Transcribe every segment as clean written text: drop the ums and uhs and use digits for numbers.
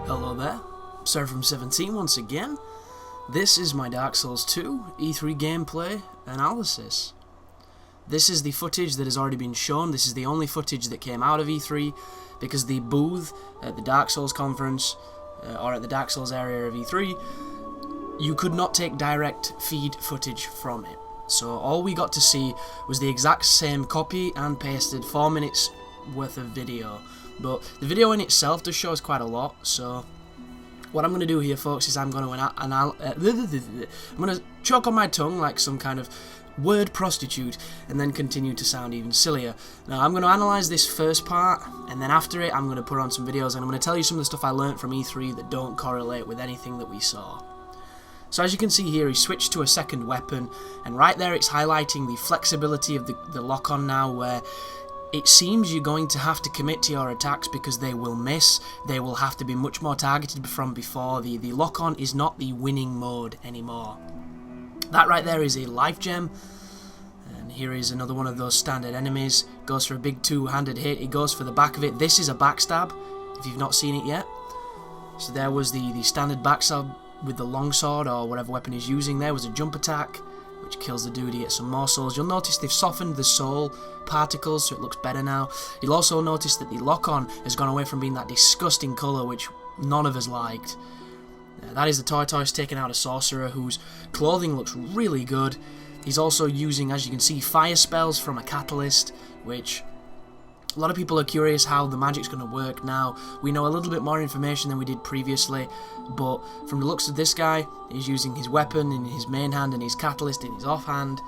Hello there, Iframes17 once again. This is my Dark Souls 2 E3 gameplay analysis. This is the footage that has already been shown. This is the only footage that came out of E3 because the booth at the Dark Souls conference or at the Dark Souls area of E3, you could not take direct feed footage from it. So all we got to see was the exact same copy and pasted 4 minutes worth of video. But the video in itself does show us quite a lot, so what I'm going to do here, folks, is I'm going to choke on my tongue like some kind of word prostitute and then continue to sound even sillier. Now, I'm going to analyse this first part, and then after it I'm going to put on some videos and I'm going to tell you some of the stuff I learnt from E3 that don't correlate with anything that we saw. So as you can see here, he switched to a second weapon, and right there it's highlighting the flexibility of the lock-on now, where it seems you're going to have to commit to your attacks because they will miss. They will have to be much more targeted from before. The lock-on is not the winning mode anymore. That right there is a life gem. And here is another one of those standard enemies. Goes for a big two-handed hit. He goes for the back of it. This is a backstab, if you've not seen it yet. So there was the standard backstab with the longsword or whatever weapon he's using. There was a jump attack, which kills the dude. He gets some more souls. You'll notice they've softened the soul particles so it looks better now. You'll also notice that the lock-on has gone away from being that disgusting colour which none of us liked. That is the tortoise taking out a sorcerer whose clothing looks really good. He's also using, as you can see, fire spells from a catalyst, which a lot of people are curious how the magic's going to work now. We know a little bit more information than we did previously, but from the looks of this guy, he's using his weapon in his main hand and his catalyst in his offhand.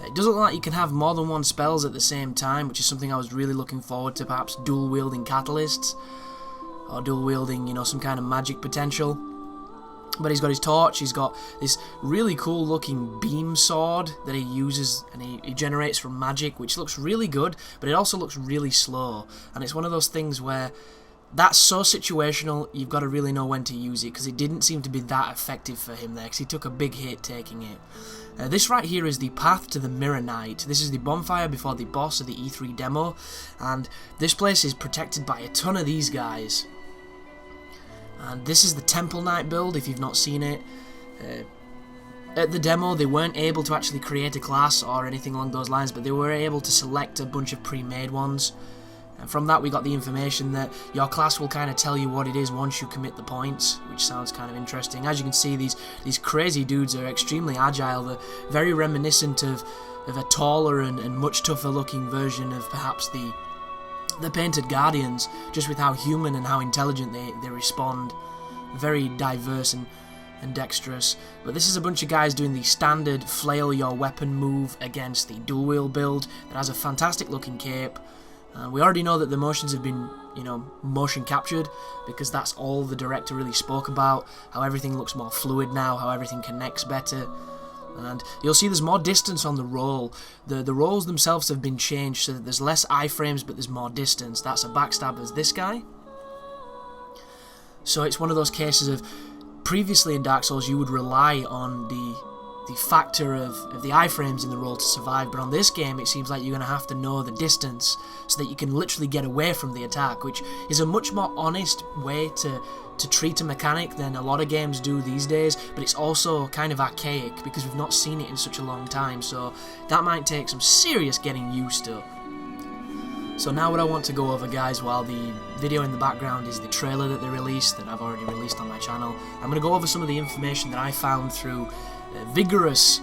It doesn't look like you can have more than one spells at the same time, which is something I was really looking forward to, perhaps dual wielding catalysts, or dual wielding, you know, some kind of magic potential. But he's got his torch, he's got this really cool looking beam sword that he uses and he generates from magic, which looks really good, but it also looks really slow. And it's one of those things where that's so situational, you've got to really know when to use it, because it didn't seem to be that effective for him there, because he took a big hit taking it. This right here is the path to the Marinade. This is the bonfire before the boss of the E3 demo, and this place is protected by a ton of these guys. And this is the Temple Knight build, if you've not seen it. At the demo, they weren't able to actually create a class or anything along those lines, but they were able to select a bunch of pre-made ones. And from that we got the information that your class will kind of tell you what it is once you commit the points, which sounds kind of interesting. As you can see, these crazy dudes are extremely agile. They're very reminiscent of a taller and much tougher looking version of perhaps the Painted Guardians, just with how human and how intelligent they respond. Very diverse and dexterous. But this is a bunch of guys doing the standard flail your weapon move against the dual wield build that has a fantastic looking cape. We already know that the motions have been, you know, motion captured, because that's all the director really spoke about, how everything looks more fluid now, how everything connects better. And you'll see there's more distance on the roll. The rolls themselves have been changed so that there's less iframes but there's more distance. That's a backstab as this guy. So it's one of those cases of, previously in Dark Souls you would rely on the factor of the iframes in the roll to survive, but on this game it seems like you're going to have to know the distance so that you can literally get away from the attack, which is a much more honest way to treat a mechanic than a lot of games do these days, but it's also kind of archaic because we've not seen it in such a long time, so that might take some serious getting used to. So now what I want to go over, guys, while the video in the background is the trailer that they released, that I've already released on my channel, I'm going to go over some of the information that I found through vigorous,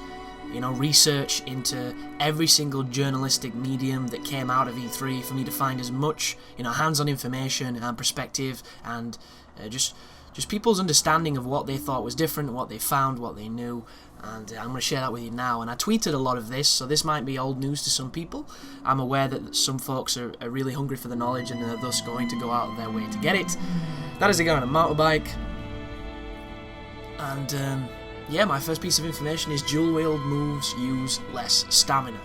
you know, research into every single journalistic medium that came out of E3 for me to find as much, you know, hands-on information and perspective and just people's understanding of what they thought was different, what they found, what they knew, and I'm going to share that with you now. And I tweeted a lot of this, so this might be old news to some people. I'm aware that some folks are really hungry for the knowledge and are thus going to go out of their way to get it. That is a guy on a motorbike, and yeah, my first piece of information is dual wield moves use less stamina.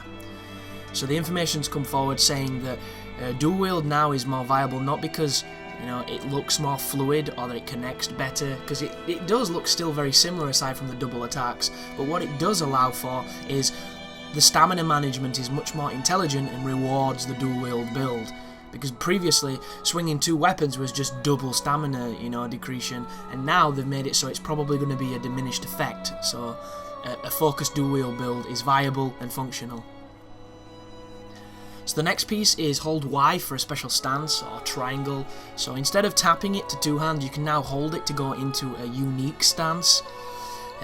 So the information's come forward saying that dual wield now is more viable, not because, you know, it looks more fluid or that it connects better, because it does look still very similar aside from the double attacks, but what it does allow for is the stamina management is much more intelligent and rewards the dual wield build, because previously swinging 2 weapons was just double stamina, you know, decretion, and now they've made it so it's probably going to be a diminished effect, so a focused dual wield build is viable and functional. So the next piece is hold Y for a special stance, or triangle. So instead of tapping it to 2-hand, you can now hold it to go into a unique stance.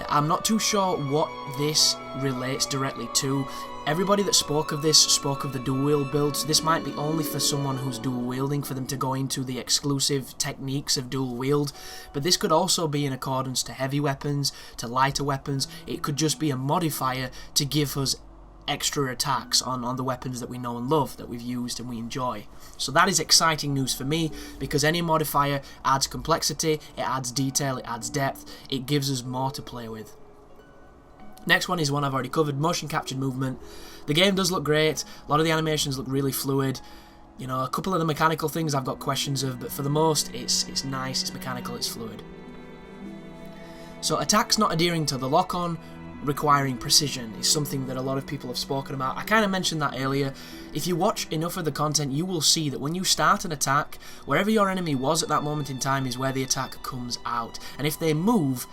I'm not too sure what this relates directly to. Everybody that spoke of this spoke of the dual wield builds. This might be only for someone who's dual wielding, for them to go into the exclusive techniques of dual wield, but this could also be in accordance to heavy weapons, to lighter weapons. It could just be a modifier to give us extra attacks on the weapons that we know and love, that we've used and we enjoy. So that is exciting news for me, because any modifier adds complexity, it adds detail, it adds depth, it gives us more to play with. Next one is one I've already covered, motion captured movement. The game does look great, a lot of the animations look really fluid. You know, a couple of the mechanical things I've got questions of, but for the most, it's nice, it's mechanical, it's fluid. So attacks not adhering to the lock-on, requiring precision, is something that a lot of people have spoken about. I kind of mentioned that earlier. If you watch enough of the content, you will see that when you start an attack, wherever your enemy was at that moment in time is where the attack comes out. And if they move,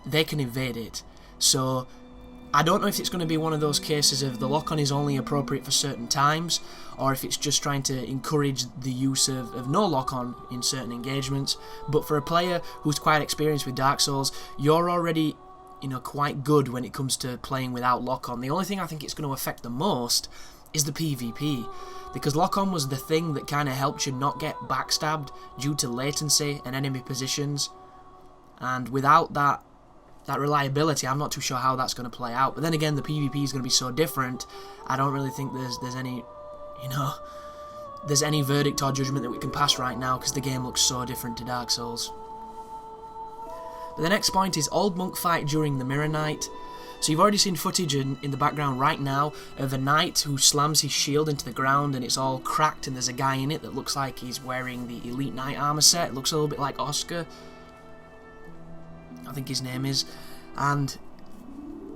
they can evade it. So I don't know if it's going to be one of those cases of the lock-on is only appropriate for certain times, or if it's just trying to encourage the use of no lock-on in certain engagements. But for a player who's quite experienced with Dark Souls, you're already, you know, quite good when it comes to playing without lock-on. The only thing I think it's going to affect the most is the PvP, because lock-on was the thing that kind of helped you not get backstabbed due to latency and enemy positions, and without that reliability, I'm not too sure how that's going to play out. But then again, the PvP is going to be so different, I don't really think there's any, you know, there's any verdict or judgment that we can pass right now, because the game looks so different to Dark Souls. But the next point is old monk fight during the Marinade. So you've already seen footage in the background right now of a knight who slams his shield into the ground and it's all cracked, and there's a guy in it that looks like he's wearing the Elite Knight armor set. It looks a little bit like Oscar, I think his name is, and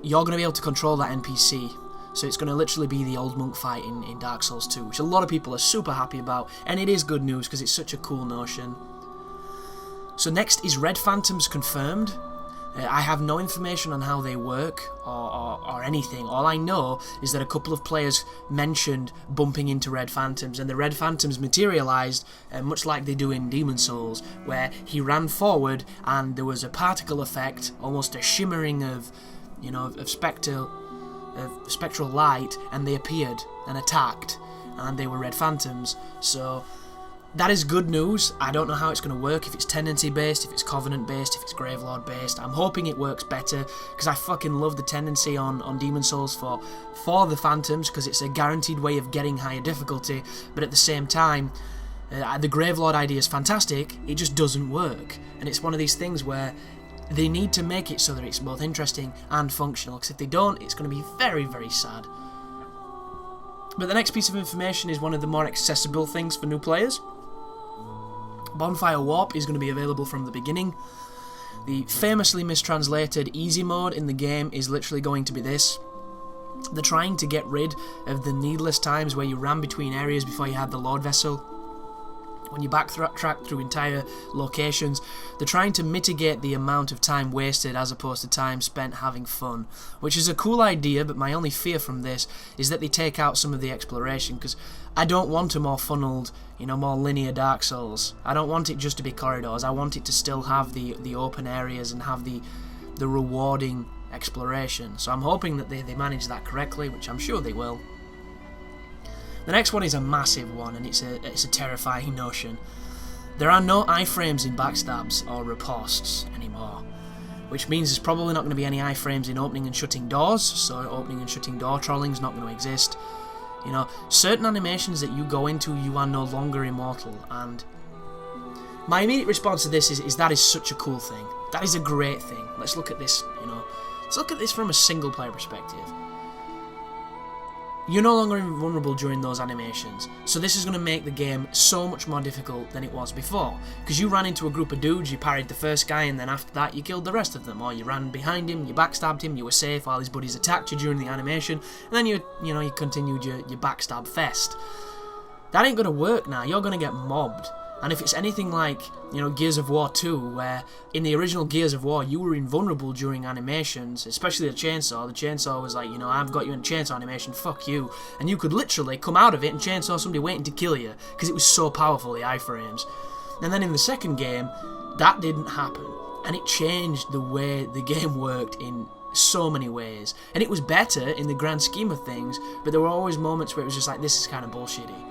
you're going to be able to control that NPC. So it's going to literally be the old monk fight in Dark Souls 2, which a lot of people are super happy about, and it is good news because it's such a cool notion. So next is Red Phantoms confirmed. I have no information on how they work or anything. All I know is that a couple of players mentioned bumping into Red Phantoms, and the Red Phantoms materialised much like they do in Demon Souls, where he ran forward and there was a particle effect, almost a shimmering of, you know, of spectral light, and they appeared and attacked, and they were Red Phantoms. So that is good news. I don't know how it's going to work, if it's tendency based, if it's covenant based, if it's Gravelord based. I'm hoping it works better, because I fucking love the tendency on Demon Souls for the Phantoms, because it's a guaranteed way of getting higher difficulty, but at the same time, the Gravelord idea is fantastic, it just doesn't work. And it's one of these things where they need to make it so that it's both interesting and functional, because if they don't, it's going to be very, very sad. But the next piece of information is one of the more accessible things for new players. Bonfire Warp is going to be available from the beginning. The famously mistranslated easy mode in the game is literally going to be this. They're trying to get rid of the needless times where you ran between areas before you had the Lord Vessel. When you backtrack through entire locations, they're trying to mitigate the amount of time wasted as opposed to time spent having fun, which is a cool idea, but my only fear from this is that they take out some of the exploration, because I don't want a more funneled, you know, more linear Dark Souls. I don't want it just to be corridors. I want it to still have the open areas and have the rewarding exploration. So I'm hoping that they manage that correctly, which I'm sure they will. The next one is a massive one, and it's a terrifying notion. There are no iframes in Backstabs or riposts anymore, which means there's probably not going to be any iframes in opening and shutting doors, so opening and shutting door trolling is not going to exist. You know, certain animations that you go into, you are no longer immortal, and my immediate response to this is that is such a cool thing. That is a great thing. Let's look at this, you know, let's look at this from a single player perspective. You're no longer invulnerable during those animations, so this is going to make the game so much more difficult than it was before, because you ran into a group of dudes, you parried the first guy, and then after that you killed the rest of them, or you ran behind him, you backstabbed him, you were safe while his buddies attacked you during the animation, and then you continued your backstab fest. That ain't gonna work now. You're gonna get mobbed. And if it's anything like, you know, Gears of War 2, where in the original Gears of War you were invulnerable during animations, especially the chainsaw. The chainsaw was like, you know, I've got you in a chainsaw animation, fuck you. And you could literally come out of it and chainsaw somebody waiting to kill you, because it was so powerful, the iframes. And then in the second game, that didn't happen. And it changed the way the game worked in so many ways. And it was better in the grand scheme of things, but there were always moments where it was just like, this is kind of bullshitty.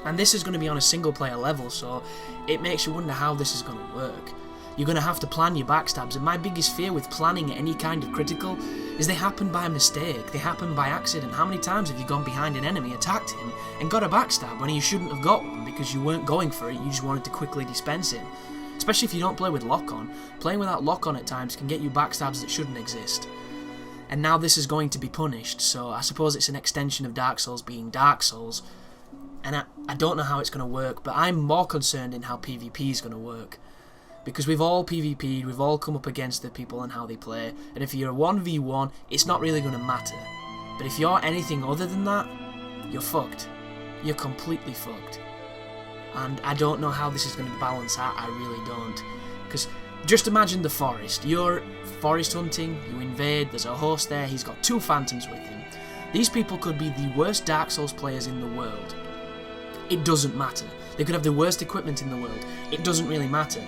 And this is going to be on a single player level, so it makes you wonder how this is going to work. You're going to have to plan your backstabs, and my biggest fear with planning any kind of critical is they happen by mistake, they happen by accident. How many times have you gone behind an enemy, attacked him, and got a backstab when you shouldn't have got one because you weren't going for it, you just wanted to quickly dispense him? Especially if you don't play with lock-on. Playing without lock-on at times can get you backstabs that shouldn't exist. And now this is going to be punished, so I suppose it's an extension of Dark Souls being Dark Souls. And I don't know how it's going to work, but I'm more concerned in how PvP is going to work. Because we've all PvP'd, we've all come up against the people and how they play, and if you're a 1v1, it's not really going to matter. But if you're anything other than that, you're fucked. You're completely fucked. And I don't know how this is going to balance out, I really don't. Because just imagine the forest. You're forest hunting, you invade, there's a host there, he's got 2 phantoms with him. These people could be the worst Dark Souls players in the world. It doesn't matter. They could have the worst equipment in the world. It doesn't really matter.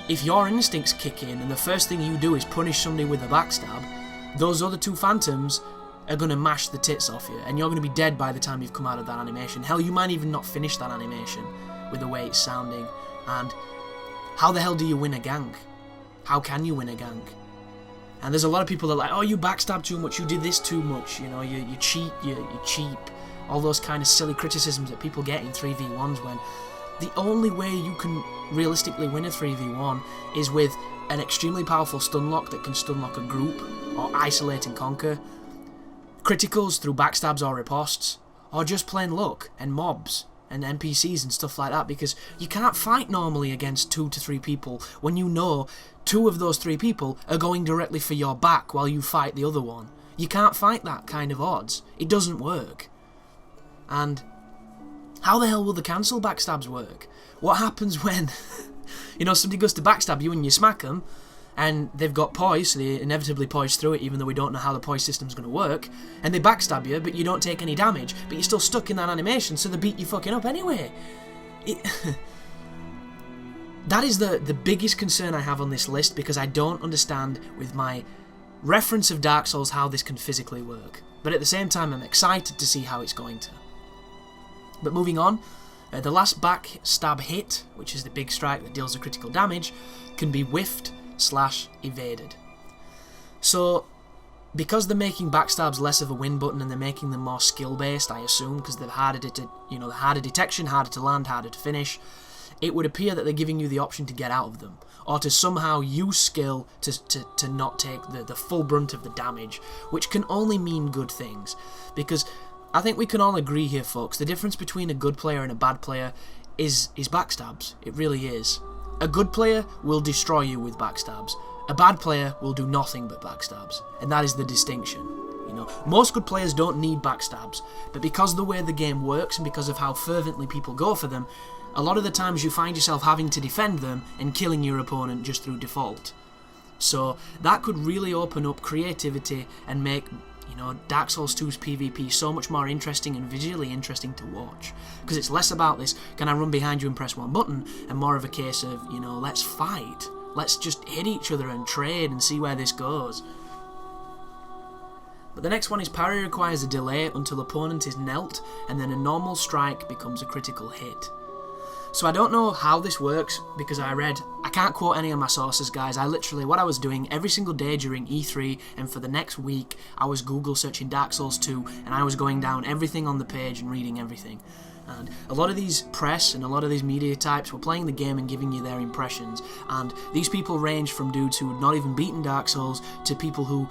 If your instincts kick in and the first thing you do is punish somebody with a backstab, those other 2 phantoms are going to mash the tits off you, and you're going to be dead by the time you've come out of that animation. Hell, you might even not finish that animation with the way it's sounding. And how the hell do you win a gank? How can you win a gank? And there's a lot of people that are like, oh, you backstab too much, you did this too much, you know, you cheat, you're cheap. All those kind of silly criticisms that people get in 3v1s, when the only way you can realistically win a 3v1 is with an extremely powerful stun lock that can stun lock a group, or isolate and conquer, criticals through backstabs or riposts, or just plain luck and mobs and NPCs and stuff like that, because you can't fight normally against 2 to 3 people when you know 2 of those 3 people are going directly for your back while you fight the other one. You can't fight that kind of odds. It doesn't work. And how the hell will the cancel backstabs work? What happens when, you know, somebody goes to backstab you and you smack them, and they've got poise, so they inevitably poise through it, even though we don't know how the poise system's going to work, and they backstab you, but you don't take any damage, but you're still stuck in that animation, so they beat you fucking up anyway. That is the biggest concern I have on this list, because I don't understand, with my reference of Dark Souls, how this can physically work. But at the same time, I'm excited to see how it's going to. But moving on, the last backstab hit, which is the big strike that deals the critical damage, can be whiffed / evaded. So, because they're making backstabs less of a win button and they're making them more skill based, I assume, because they're harder detection, harder to land, harder to finish, it would appear that they're giving you the option to get out of them, or to somehow use skill to not take the full brunt of the damage, which can only mean good things. Because I think we can all agree here, folks, the difference between a good player and a bad player is backstabs. It really is. A good player will destroy you with backstabs. A bad player will do nothing but backstabs. And that is the distinction. You know, most good players don't need backstabs, but because of the way the game works and because of how fervently people go for them, a lot of the times you find yourself having to defend them and killing your opponent just through default. So that could really open up creativity and make, you know, Dark Souls 2's PvP so much more interesting and visually interesting to watch. Because it's less about this, can I run behind you and press one button, and more of a case of, you know, let's fight. Let's just hit each other and trade and see where this goes. But the next one is parry requires a delay until opponent is knelt, and then a normal strike becomes a critical hit. So I don't know how this works, because I can't quote any of my sources, guys. What I was doing every single day during E3 and for the next week, I was Google searching Dark Souls 2, and I was going down everything on the page and reading everything. And a lot of these press and a lot of these media types were playing the game and giving you their impressions. And these people range from dudes who had not even beaten Dark Souls to people who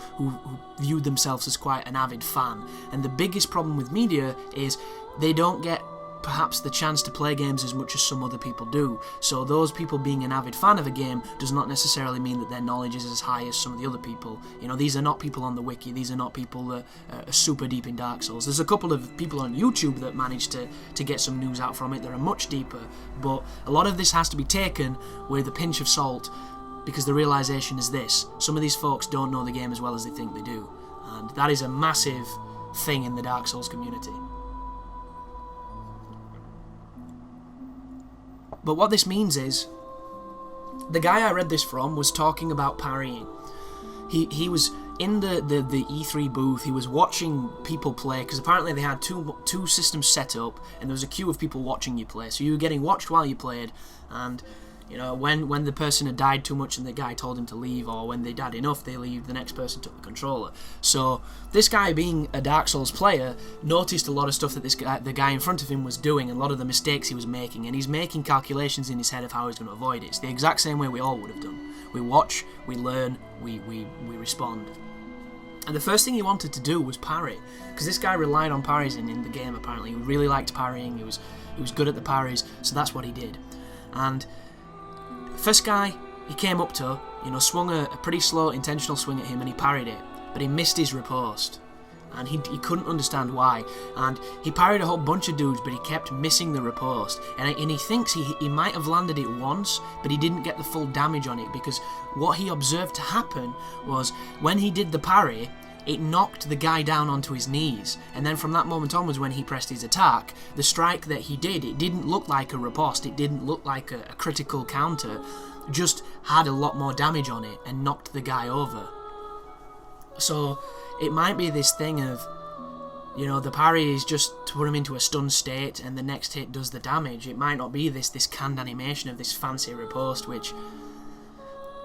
viewed themselves as quite an avid fan. And the biggest problem with media is they don't get perhaps the chance to play games as much as some other people do. So those people being an avid fan of a game does not necessarily mean that their knowledge is as high as some of the other people. You know, these are not people on the wiki, these are not people that are super deep in Dark Souls. There's a couple of people on YouTube that managed to get some news out from it that are much deeper, but a lot of this has to be taken with a pinch of salt, because the realisation is this: some of these folks don't know the game as well as they think they do, and that is a massive thing in the Dark Souls community. But what this means is, the guy I read this from was talking about parrying. He was in the E3 booth, he was watching people play, because apparently they had two systems set up, and there was a queue of people watching you play, so you were getting watched while you played, and you know, when the person had died too much and the guy told him to leave, or when they died enough, they leave, the next person took the controller. So this guy, being a Dark Souls player, noticed a lot of stuff that the guy in front of him was doing, and a lot of the mistakes he was making, and he's making calculations in his head of how he's going to avoid it. It's the exact same way we all would have done. We watch, we learn, we respond. And the first thing he wanted to do was parry, because this guy relied on parries in the game. Apparently he really liked parrying, he was good at the parries, so that's what he did. And first guy he came up to, you know, swung a pretty slow intentional swing at him, and he parried it, but he missed his riposte, and he couldn't understand why, and he parried a whole bunch of dudes, but he kept missing the riposte, and he thinks he might have landed it once, but he didn't get the full damage on it, because what he observed to happen was, when he did the parry, it knocked the guy down onto his knees, and then from that moment onwards, when he pressed his attack, the strike that he did, it didn't look like a riposte, it didn't look like a critical counter, just had a lot more damage on it and knocked the guy over. So it might be this thing of, you know, the parry is just to put him into a stunned state and the next hit does the damage. It might not be this canned animation of this fancy riposte, which,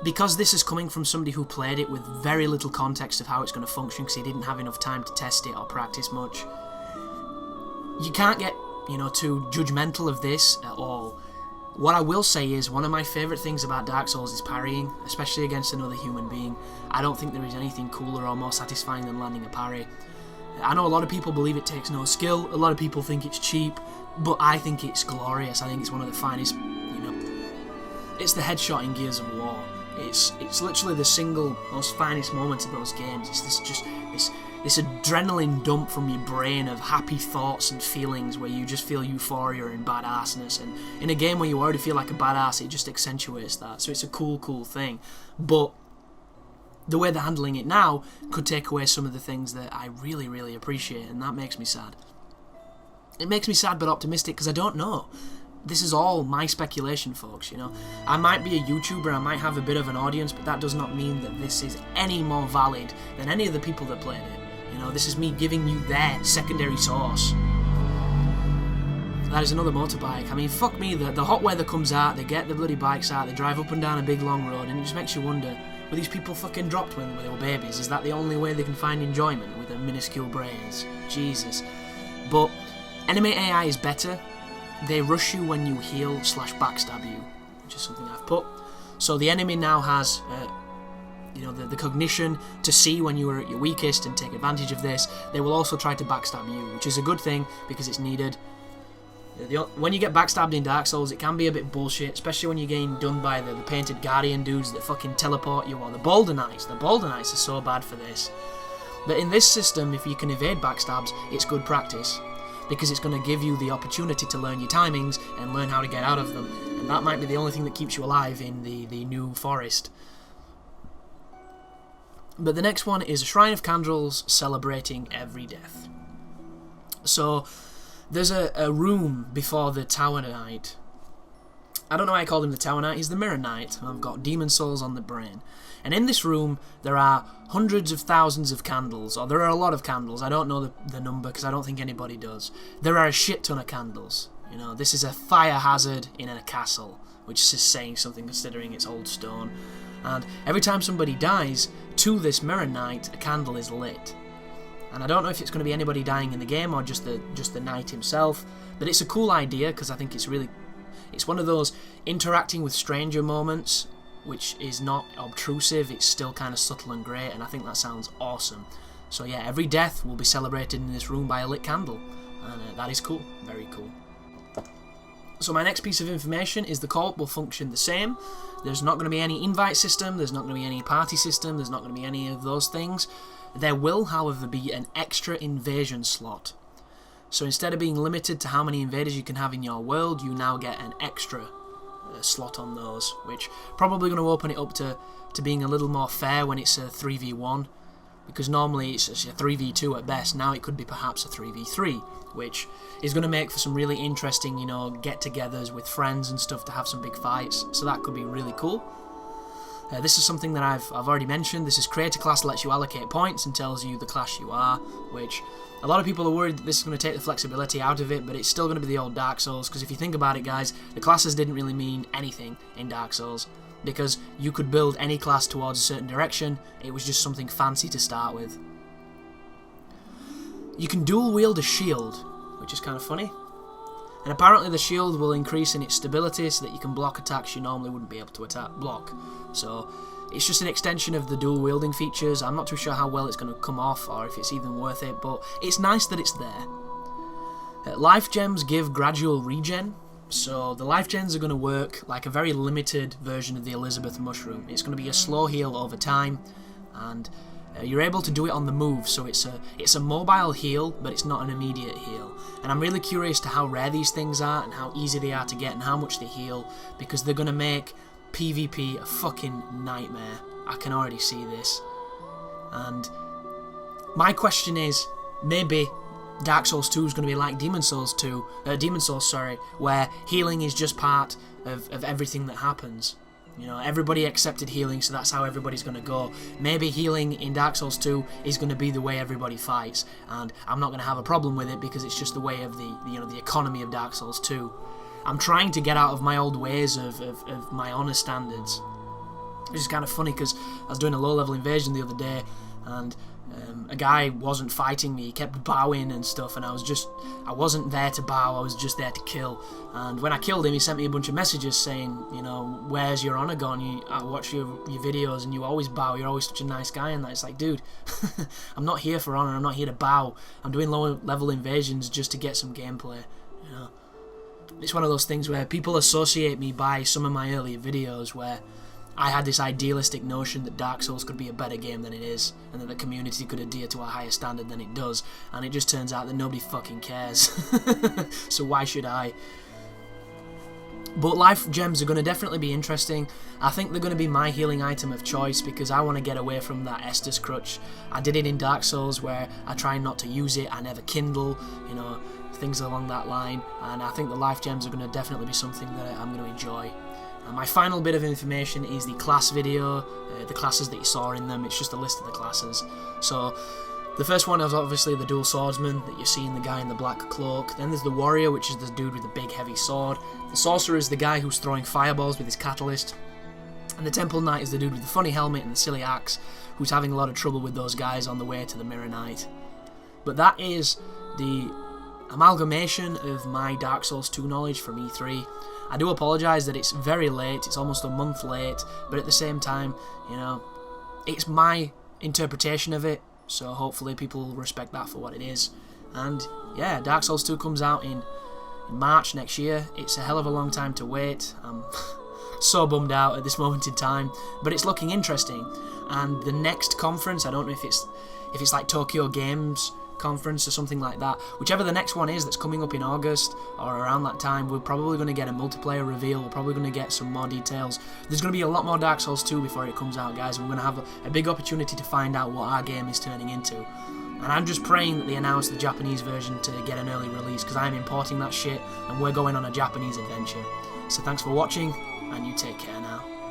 because this is coming from somebody who played it with very little context of how it's going to function, because he didn't have enough time to test it or practice much, you can't get, you know, too judgmental of this at all. What I will say is, one of my favourite things about Dark Souls is parrying, especially against another human being. I don't think there is anything cooler or more satisfying than landing a parry. I know a lot of people believe it takes no skill, a lot of people think it's cheap, but I think it's glorious. I think it's one of the finest, you know, it's the headshot in Gears of War. It's literally the single most finest moments of those games. It's this adrenaline dump from your brain of happy thoughts and feelings, where you just feel euphoria and badassness, and in a game where you already feel like a badass, it just accentuates that. So it's a cool thing, but the way they're handling it now could take away some of the things that I really appreciate, and that makes me sad. It makes me sad but optimistic, because I don't know. This is all my speculation, folks, you know. I might be a YouTuber, I might have a bit of an audience, but that does not mean that this is any more valid than any of the people that played it. You know, this is me giving you their secondary source. That is another motorbike. I mean, fuck me, the hot weather comes out, they get the bloody bikes out, they drive up and down a big long road, and it just makes you wonder, were these people fucking dropped when they were babies? Is that the only way they can find enjoyment, with their minuscule brains? Jesus. But enemy AI is better. They rush you when you heal / backstab you, which is something I've put. So the enemy now has, you know, the cognition to see when you are at your weakest and take advantage of this. They will also try to backstab you, which is a good thing because it's needed. When you get backstabbed in Dark Souls, it can be a bit bullshit, especially when you're getting done by the painted Guardian dudes that fucking teleport you, or the Boulder Knights. The Boulder Knights are so bad for this. But in this system, if you can evade backstabs, it's good practice, because it's going to give you the opportunity to learn your timings and learn how to get out of them, and that might be the only thing that keeps you alive in the new forest. But the next one is a Shrine of Candles celebrating every death. So there's a room before the Tower Knight. I don't know why I called him the Tower Knight, he's the Mirror Knight. I've got demon souls on the brain. And in this room, there are hundreds of thousands of candles, or there are a lot of candles. I don't know the number, because I don't think anybody does. There are a shit ton of candles. You know, this is a fire hazard in a castle, which is saying something considering it's old stone. And every time somebody dies to this Mirror Knight, a candle is lit. And I don't know if it's going to be anybody dying in the game, or just the knight himself, but it's a cool idea, because I think it's one of those interacting with stranger moments, which is not obtrusive, it's still kind of subtle and great, and I think that sounds awesome. So yeah, every death will be celebrated in this room by a lit candle, and that is cool, very cool. So my next piece of information is the co-op will function the same. There's not going to be any invite system, there's not going to be any party system, there's not going to be any of those things. There will, however, be an extra invasion slot. So instead of being limited to how many invaders you can have in your world, you now get an extra slot on those, which probably going to open it up to being a little more fair when it's a 3v1, because normally it's a 3v2 at best. Now it could be perhaps a 3v3, which is going to make for some really interesting, you know, get-togethers with friends and stuff to have some big fights, so that could be really cool. This is something that I've already mentioned. This is create a class that lets you allocate points and tells you the class you are, which a lot of people are worried that this is going to take the flexibility out of it, but it's still going to be the old Dark Souls, because if you think about it, guys, the classes didn't really mean anything in Dark Souls, because you could build any class towards a certain direction. It was just something fancy to start with. You can dual wield a shield, which is kind of funny. And apparently the shield will increase in its stability so that you can block attacks you normally wouldn't be able to block. So it's just an extension of the dual wielding features. I'm not too sure how well it's going to come off or if it's even worth it, but it's nice that it's there. Life gems give gradual regen. So the life gems are going to work like a very limited version of the Elizabeth mushroom. It's going to be a slow heal over time, and you're able to do it on the move, so it's a mobile heal, but it's not an immediate heal. And I'm really curious to how rare these things are and how easy they are to get and how much they heal, because they're going to make PvP a fucking nightmare. I can already see this. And my question is, maybe Dark Souls 2 is going to be like Demon Souls, where healing is just part of everything that happens. You know, everybody accepted healing, so that's how everybody's going to go. Maybe healing in Dark Souls 2 is going to be the way everybody fights, and I'm not going to have a problem with it because it's just the way of the economy of Dark Souls 2. I'm trying to get out of my old ways of my honor standards. Which is kind of funny because I was doing a low-level invasion the other day, and a guy wasn't fighting me. He kept bowing and stuff, and I wasn't there to bow, I was just there to kill. And when I killed him, he sent me a bunch of messages saying, you know, where's your honor gone? I watch your videos and you always bow, you're always such a nice guy. And it's like, dude, I'm not here for honor, I'm not here to bow. I'm doing low-level invasions just to get some gameplay, you know. It's one of those things where people associate me by some of my earlier videos where I had this idealistic notion that Dark Souls could be a better game than it is, and that the community could adhere to a higher standard than it does, and it just turns out that nobody fucking cares. So why should I? But life gems are going to definitely be interesting. I think they're going to be my healing item of choice because I want to get away from that Estus crutch. I did it in Dark Souls where I try not to use it, I never kindle, you know, things along that line, and I think the life gems are going to definitely be something that I'm going to enjoy. My final bit of information is the class video, the classes that you saw in them. It's just a list of the classes. So the first one is obviously the dual swordsman that you're seeing, the guy in the black cloak. Then there's the warrior, which is the dude with the big heavy sword. The sorcerer is the guy who's throwing fireballs with his catalyst. And the temple knight is the dude with the funny helmet and the silly axe, who's having a lot of trouble with those guys on the way to the Marinade. But that is the amalgamation of my Dark Souls 2 knowledge from E3. I do apologise that it's very late, it's almost a month late, but at the same time, you know, it's my interpretation of it, so hopefully people will respect that for what it is. And yeah, Dark Souls 2 comes out in March next year. It's a hell of a long time to wait. I'm so bummed out at this moment in time, but it's looking interesting. And the next conference, I don't know if it's like Tokyo Games Conference or something like that, whichever the next one is that's coming up in August or around that time, we're probably going to get a multiplayer reveal, we're probably going to get some more details. There's going to be a lot more Dark Souls 2 before it comes out, guys, and we're going to have a big opportunity to find out what our game is turning into. And I'm just praying that they announce the Japanese version to get an early release, because I'm importing that shit and we're going on a Japanese adventure. So thanks for watching, and you take care now.